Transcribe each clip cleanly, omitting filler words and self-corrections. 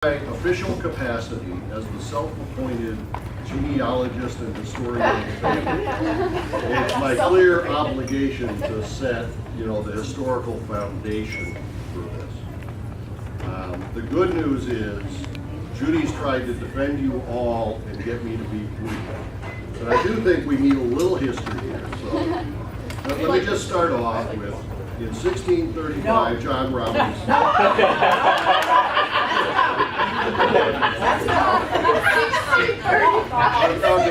My official capacity as the self-appointed genealogist and historian of the family, it's my clear obligation to set, the historical foundation for this. The good news is, Judy's tried to defend you all and get me to be brutal. But I do think we need a little history here. So let me just start off with, in 1635, John Robbins.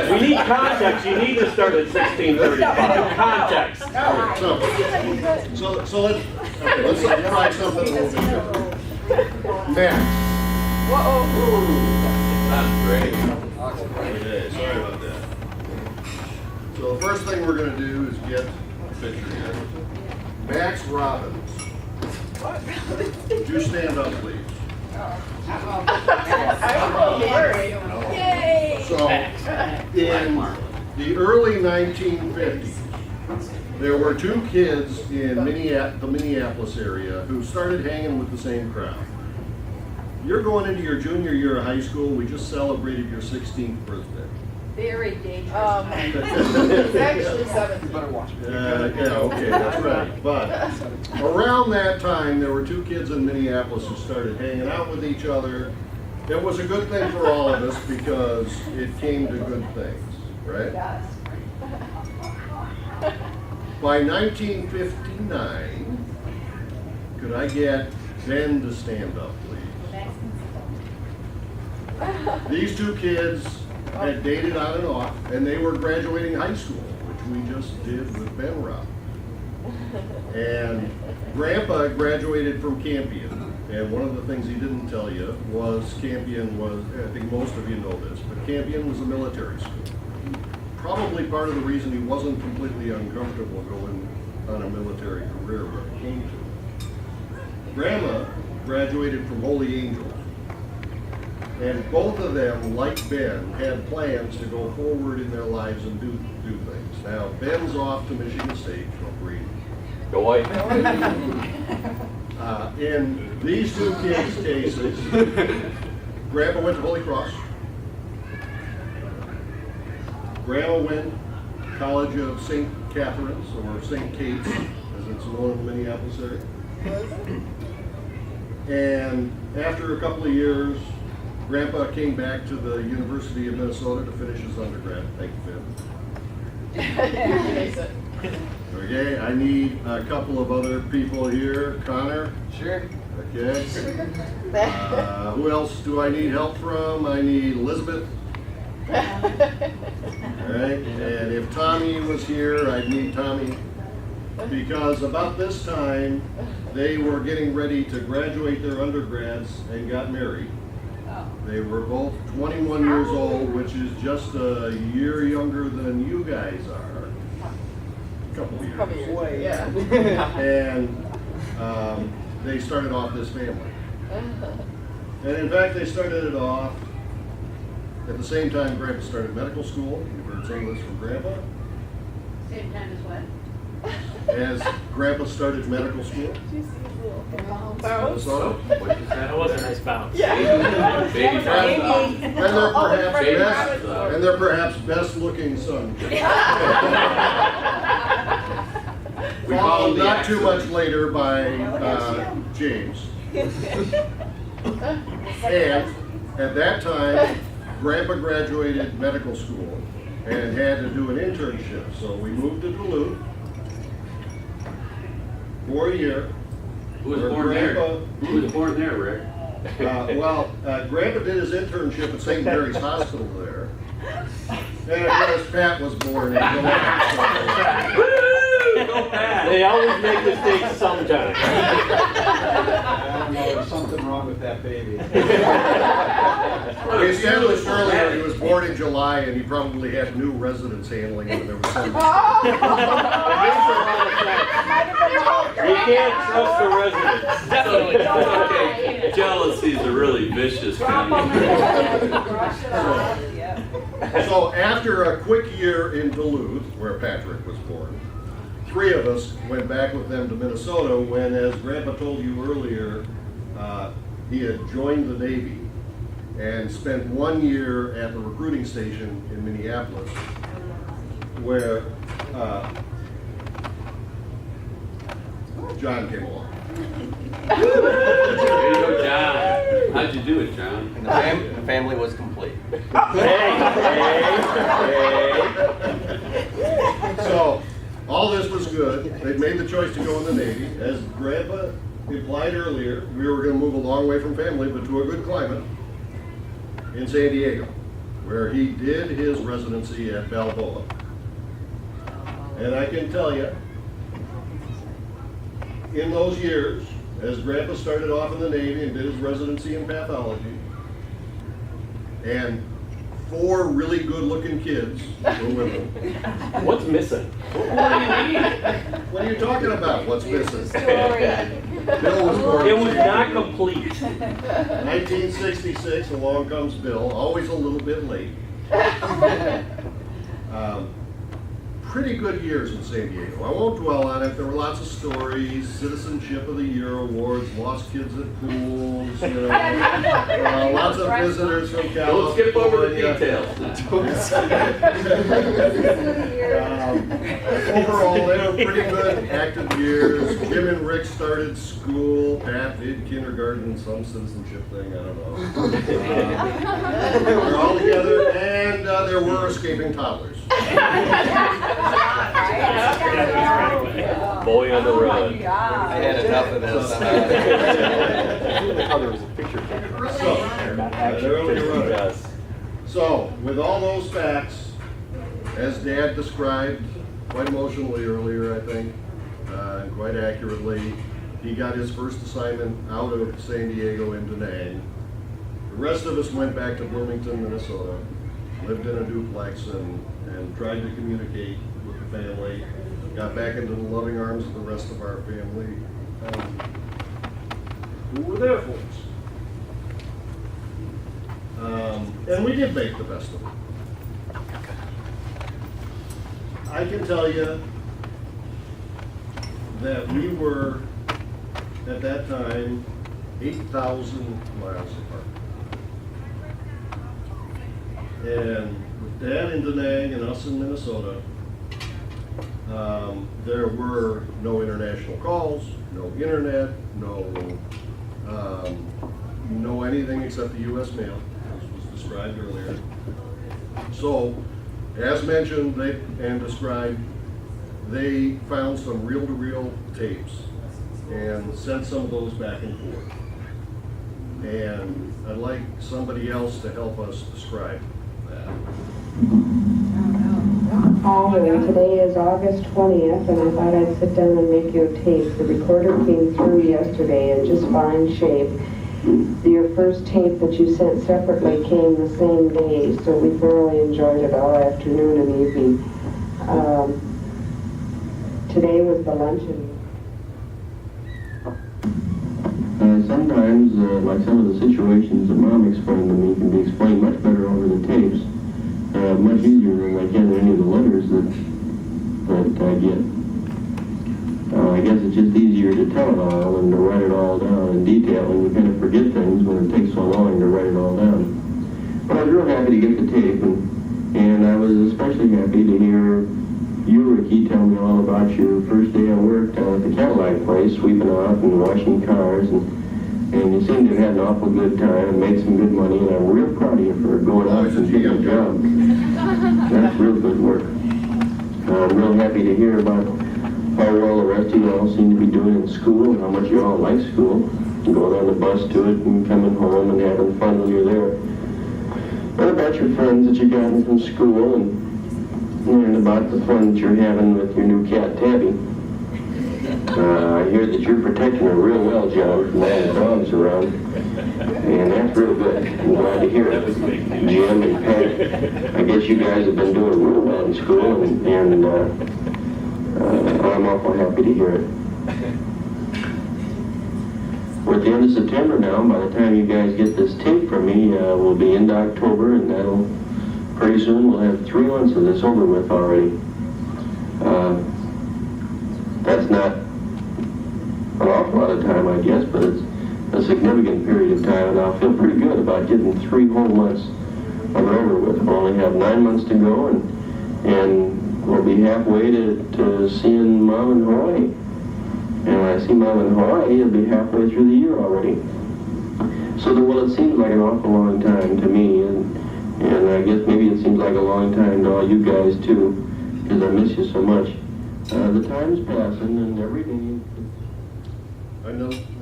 We need context. You need to start at 1635. Context. So let's try something a little bit different. Max. That's great. Okay, sorry about that. So the first thing we're going to do is get a picture here. Max Robbins. Would you stand up, please? So, in the early 1950s, there were two kids in the Minneapolis area who started hanging with the same crowd. You're going into your junior year of high school. We just celebrated your 16th birthday. Very dangerous. It's actually 7. Yeah, okay, that's right. But around that time, there were two kids in Minneapolis who started hanging out with each other. It was a good thing for all of us because it came to good things, right? Yes. By 1959, could I get Ben to stand up, please? These two kids had dated on and off, and they were graduating high school, which we just did with Ben Robb. And Grandpa graduated from Campion, and one of the things he didn't tell you was Campion was, I think most of you know this, but Campion was a military school. Probably part of the reason he wasn't completely uncomfortable going on a military career when it came to it. Grandma graduated from Holy Angels. And both of them, like Ben, had plans to go forward in their lives and do things. Now, Ben's off to Michigan State. Don't read. Go away. In these two kids' cases, Grandpa went to Holy Cross. Grandma went to College of St. Catherine's, or St. Kate's, as it's known in the Minneapolis area. And after a couple of years, Grandpa came back to the University of Minnesota to finish his undergrad. Thank you, Finn. Okay, I need a couple of other people here. Connor? Sure. Okay. Who else do I need help from? I need Elizabeth. All right, and if Tommy was here, I'd need Tommy. Because about this time, they were getting ready to graduate their undergrads and got married. They were both 21 years old, which is just a year younger than you guys are. A couple years. Away, yeah. And they started off this family. And in fact, they started it off at the same time Grandpa started medical school. You've heard some of this from Grandpa. Same time as what? As Grandpa started medical school. Minnesota. That was a nice bounce. Baby And their perhaps best looking son. Followed not too much later by James. And at that time, Grandpa graduated medical school and had to do an internship. So we moved to Duluth for a year. Who was born there? Who was born there, Rick? Grandpa did his internship at St. Mary's Hospital there. And of course, Pat was born in Duluth. Go Pat. They always make mistakes sometimes. There's something wrong with that baby. We established earlier he was born in July, and he probably had new residence handling when there was some. You can't trust the residents. It's okay. Jealousy is a really vicious kind of So after a quick year in Duluth, where Patrick was born, three of us went back with them to Minnesota when, as Grandpa told you earlier, he had joined the Navy and spent 1 year at the recruiting station in Minneapolis, where John came along. There you go, John. How'd you do it, John? And the family was complete. So, all this was good. They'd made the choice to go in the Navy. As Grandpa implied earlier, we were going to move a long way from family, but to a good climate in San Diego, where he did his residency at Balboa. And I can tell you, in those years, as Grandpa started off in the Navy and did his residency in pathology, and 4 really good-looking kids were with him. What's missing? What are you talking about? What's missing? Story. Bill was born. It was not complete. 1966, along comes Bill, always a little bit late. Pretty good years in San Diego. I won't dwell on it. There were lots of stories, Citizenship of the Year awards, lost kids at pools, you know, lots of visitors from California. Don't skip over the details. Overall, they were pretty good, active years. Jim and Rick started school. Pat did kindergarten, some citizenship thing, I don't know. They were all together, and there were escaping toddlers. Boy on the run. I had enough of this. Oh, there was a picture taken. Not they're only action. running. Yes. So, with all those facts, as Dad described quite emotionally earlier, I think, and quite accurately, he got his first assignment out of San Diego into Nang. The rest of us went back to Bloomington, Minnesota, lived in a duplex, and tried to communicate with the family. Got back into the loving arms of the rest of our family, who were there for us. And we did make the best of it. I can tell you that we were, at that time, 8,000 miles apart. And with Dad in Da Nang and us in Minnesota, there were no international calls, no internet, no anything except the U.S. mail, as was described earlier. So, as mentioned and described, they found some reel-to-reel tapes and sent some of those back and forth. And I'd like somebody else to help us describe that. Hi, today is August 20th, and I thought I'd sit down and make you a tape. The recorder came through yesterday in just fine shape. Your first tape that you sent separately came the same day, so we thoroughly enjoyed it all afternoon and evening. Today was the luncheon. Sometimes, like some of the situations that Mom explained to me can be explained much better over the tapes, much easier than I can in any of the letters that I get. I guess it's just easier to tell it all than to write it all down in detail, and you kind of forget things when it takes so long to write it all down. But I was real happy to get the tape, and I was especially happy to hear you, Ricky, tell me all about your first day at work down at the Cadillac place, sweeping off and washing cars, and you seem to have had an awful good time and made some good money, and I'm real proud of you for going out and getting a job. That's real good work. I'm real happy to hear about how well the rest of you all seem to be doing in school and how much you all like school, and going on the bus to it and coming home and having fun when you're there. What about your friends that you've gotten from school, and about the fun that you're having with your new cat, Tabby? I hear that you're protecting her real well, John, from all the dogs around, and that's real good. I'm glad to hear it. Jim and Pat, I guess you guys have been doing real well in school, and I'm awful happy to hear it. We're at the end of September now. By the time you guys get this tape from me, we'll be into October, and that'll pretty soon we'll have 3 months of this over with already. That's not an awful lot of time, I guess, but it's a significant period of time, and I'll feel pretty good about getting 3 whole months of it over with. We'll only have 9 months to go, and we'll be halfway to seeing Mom in Hawaii. And when I see Mom in Hawaii, it'll be halfway through the year already. So, well, it seems like an awful long time to me, and I guess maybe it seems like a long time to all you guys too, because I miss you so much. The time's passing, and every day.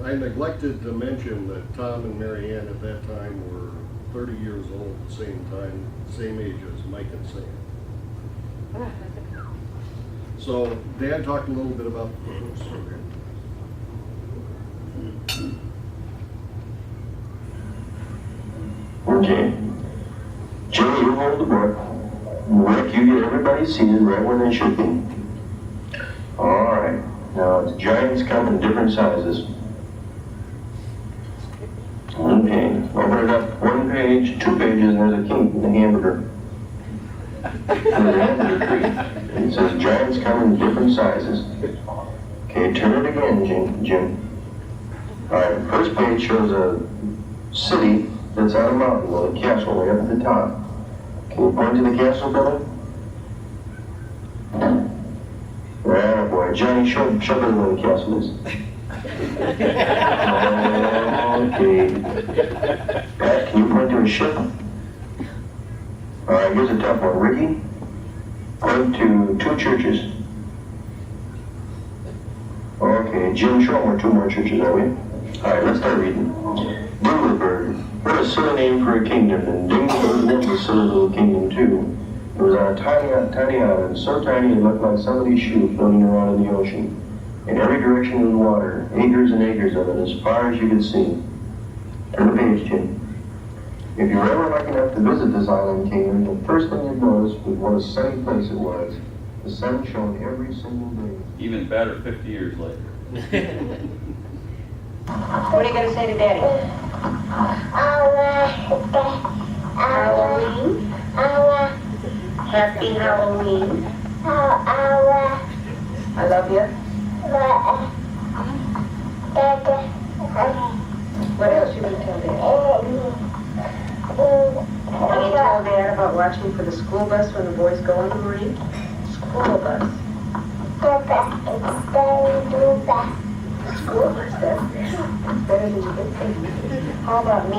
I neglected to mention that Tom and Mary Ann at that time were 30 years old at the same time, same age as Mike and Sam. So Dad talked a little bit about. Oops, sorry. Okay. Joe, you hold the book. Rick, you get everybody seated right where they should be. All right. Now, the giants come in different sizes. Okay. Open it up 1 page, 2 pages, and there's a king, the hamburger. There's a hamburger tree. And it says giants come in different sizes. Okay, turn it again, Jim. All right, the first page shows a city that's on a mountain with a castle way up at the top. Can you point to the castle, Billy? Yeah, boy. Johnny, show Billy where the castle is. Okay. Pat, can you point to a ship? All right, here's a tough one. Ricky, point to 2 churches. Okay, Jim, show me 2 more churches, are we? All right, let's start reading. Dingleberg. What a silly name for a kingdom, and Dingleberg was a silly little kingdom, too. It was on a tiny island, so tiny it looked like somebody's shoe floating around in the ocean. In every direction was water, acres and acres of it, as far as you could see. Turn the page, Jim. If you were ever lucky enough to visit this island kingdom, the first thing you'd notice was what a sunny place it was. The sun shone every single day. Even better 50 years later. What are you going to say to Daddy? Halloween. Happy Halloween. I love you. What else you going to tell Dad? Can you tell Dad about watching for the school bus when the boys go in the morning? School bus. School bus, that's better than you think. How about me?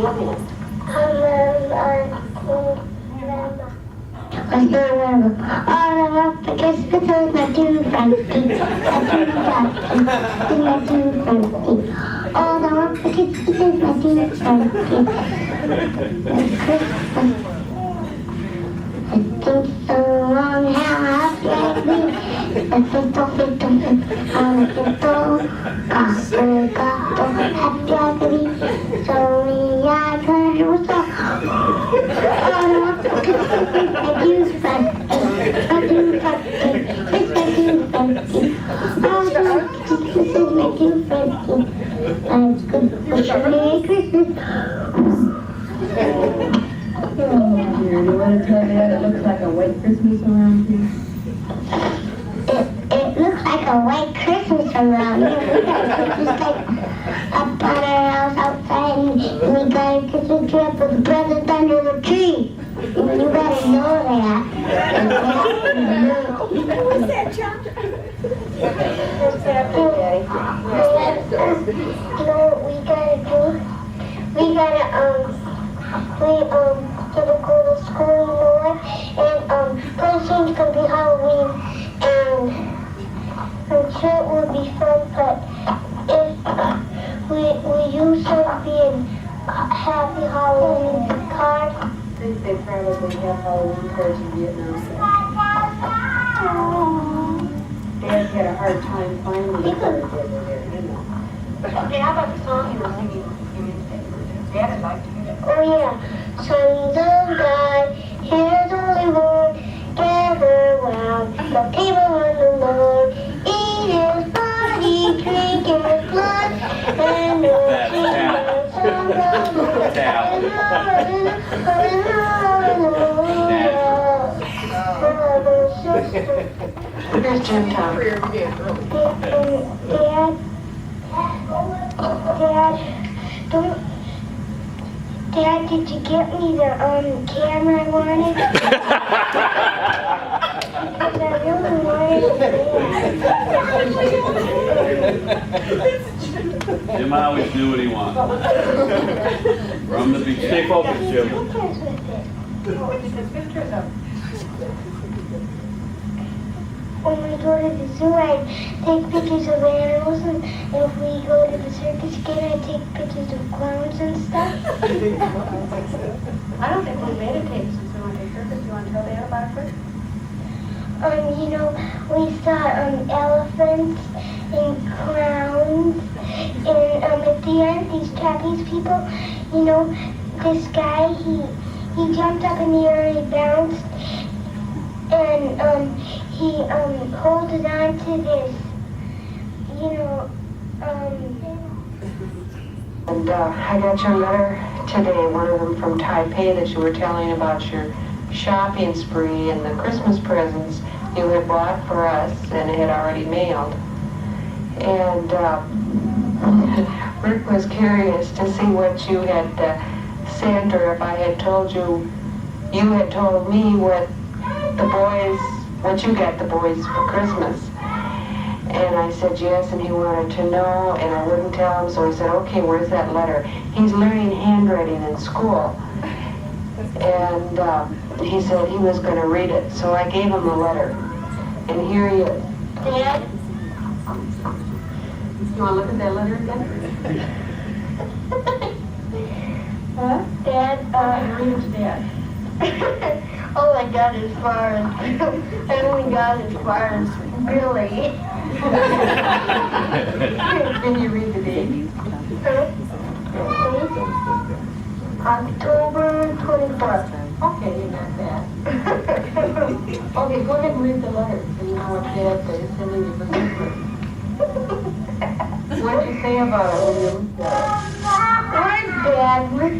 You want to tell Dad it looks like a white Christmas around here? It looks like a white Christmas around here. We got Christmas like up on our house outside, and we got a Christmas tree up with the presents under the tree. And you gotta know that. What's that, John? What's happening, Daddy? You know what we gotta do? We gotta go to school, you know what? And pretty soon it's gonna be Halloween, and I'm sure it will be fun, but if we use something Happy Halloween card. I think they probably have Halloween cards in Vietnam. Dad had a hard time finding the cards over there, you know. Okay, how about the song you were singing? Dad would like to hear that. Oh yeah. Sons of God, here's only one, gather round, the people of the Lord. Eat his body, drink his blood, and the kingdom of the Lord. Brothers, sisters. Here's Jim Tom. Dad, don't, Dad, did you get me the camera I wanted? Because I really wanted Jim always knew what he wanted. From the Stay beginning. focused, Jim. pictures with it. When we go to the zoo, I take pictures of animals, and if we go to the circus again, I take pictures of clowns and stuff. I don't think we made a tape since we went to circus. You want to tell Dad about it quick? You know, we saw elephants and clowns, and at the end, these trapeze people, you know, this guy, he jumped up in the air and he bounced, and he holded on to this, you know, And I got your letter today, one of them from Taipei that you were telling about your shopping spree and the Christmas presents you had bought for us and had already mailed. And Rick was curious to see what you had sent, or if I had told you, you had told me what you got the boys for Christmas. And I said yes, and he wanted to know, and I wouldn't tell him, so he said, okay, where's that letter? He's learning handwriting in school. And he said he was going to read it, so I gave him the letter. And here he is. Dad, You want to look at that letter again? huh? Dad, Read it to Dad. all I got as far as, I only got as far as Billy. Can you read the date? October 24th. Okay, you're not bad. Okay, go ahead and read the letter, so you know what Dad is sending you for Christmas. What'd you say about it when you looked at Why, Dad, we're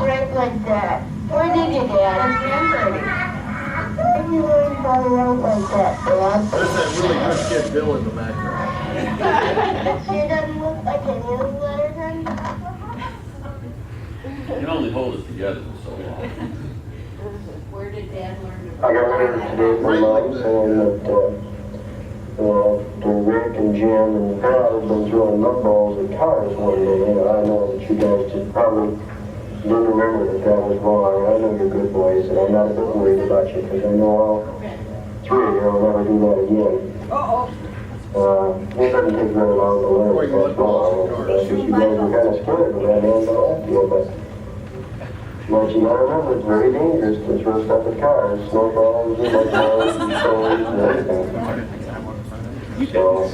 right like that. it? Why did you, Dad? It's handwriting. I you learn how to write like that, Dad. There's that really good kid Bill in the background. It doesn't look like any of the letters on. You can only hold it together for so long. Where did Dad learn to I got a letter today from Mom saying that Rick and Jim and Carl have been throwing mud balls at cars one day, and I know that you guys just probably didn't remember that was wrong. I know you're good boys, and I'm not a bit worried about you, because I know all three of you will never do that again. It doesn't take very long to learn what's wrong, because you guys were kind of scared when that man left you, but you gotta remember, it's very dangerous to throw stuff at cars, snowballs and mud balls and stones and everything. So,